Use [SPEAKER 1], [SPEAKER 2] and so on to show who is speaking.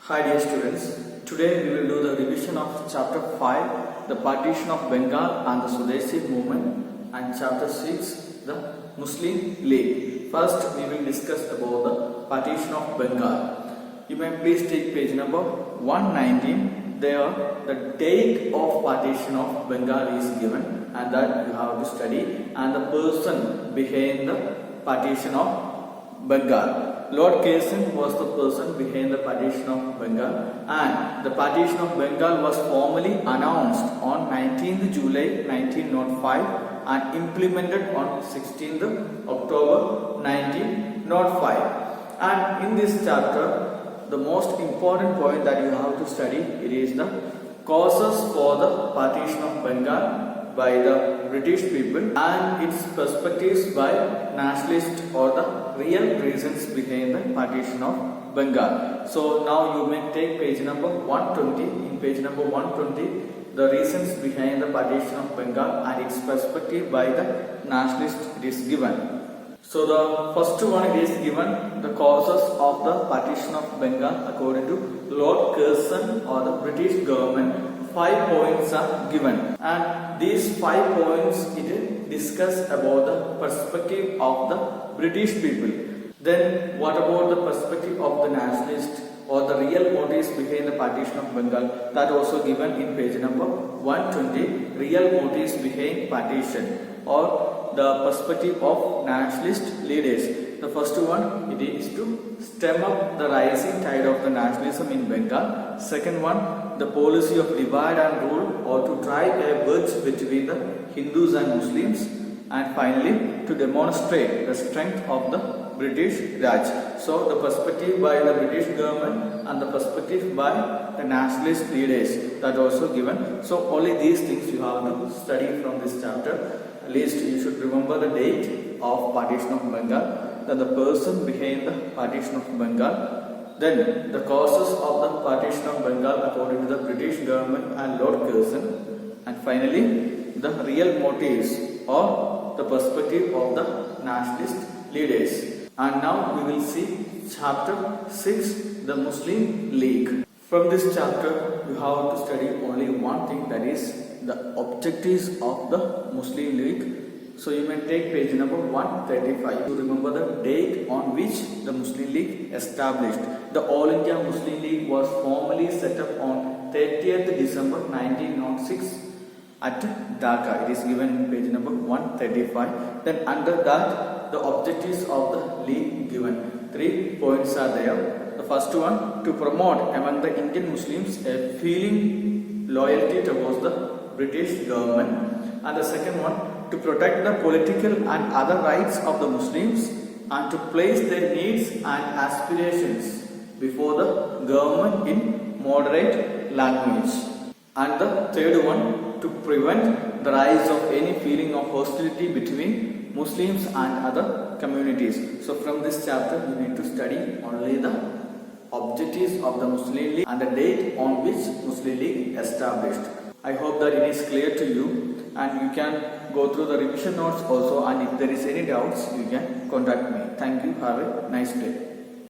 [SPEAKER 1] Hi dear students, today we will do the revision of chapter 5, the Partition of Bengal and the Swadeshi movement, and chapter 6, the Muslim League. First we will discuss about the Partition of Bengal. You may please take page number 119. There the date of Partition of Bengal is given and that you have to study, and the person behind the Partition of Bengal. Lord Curzon was the person behind the Partition of Bengal, and the Partition of Bengal was formally announced on 19th July 1905 and implemented on 16th October 1905. And in this chapter, the most important point that you have to study, it is the causes for the Partition of Bengal by the British people and its perspectives by nationalists, or the real reasons behind the Partition of Bengal. So now you may take page number 120. In page number 120, the reasons behind the Partition of Bengal and its perspective by the nationalists, it is given. So the first one is given, the causes of the Partition of Bengal according to Lord Curzon or the British government. 5 points are given, and these 5 points it discuss about the perspective of the British people. Then what about the perspective of the nationalists or the real motives behind the Partition of Bengal? That also given in page number 120, real motives behind partition or the perspective of nationalist leaders. The first one, it is to stem up the rising tide of the nationalism in Bengal. Second one, the policy of divide and rule, or to drive a wedge between the Hindus and Muslims. And finally, to demonstrate the strength of the British Raj. So the perspective by the British government and the perspective by the nationalist leaders, that also given. So only these things you have to study from this chapter. At least you should remember the date of Partition of Bengal, then the person behind the Partition of Bengal, then the causes of the Partition of Bengal according to the British government and Lord Curzon, and finally the real motives or the perspective of the nationalist leaders. And now we will see chapter 6, the Muslim League. From this chapter you have to study only one thing, that is the objectives of the Muslim League. So you may take page number 135 to remember the date on which the Muslim League established. The All India Muslim League was formally set up on 30th December 1906 at Dhaka. It is given in page number 135. Then under that, the objectives of the league given. 3 points are there. The first one, to promote among the Indian Muslims a feeling loyalty towards the British government. And the second one, to protect the political and other rights of the Muslims and to place their needs and aspirations before the government in moderate language. And the third one, to prevent the rise of any feeling of hostility between Muslims and other communities. So from this chapter you need to study only the objectives of the Muslim League and the date on which Muslim League established. I hope that it is clear to you, and you can go through the revision notes also, and if there is any doubts you can contact me. Thank you. Have a nice day.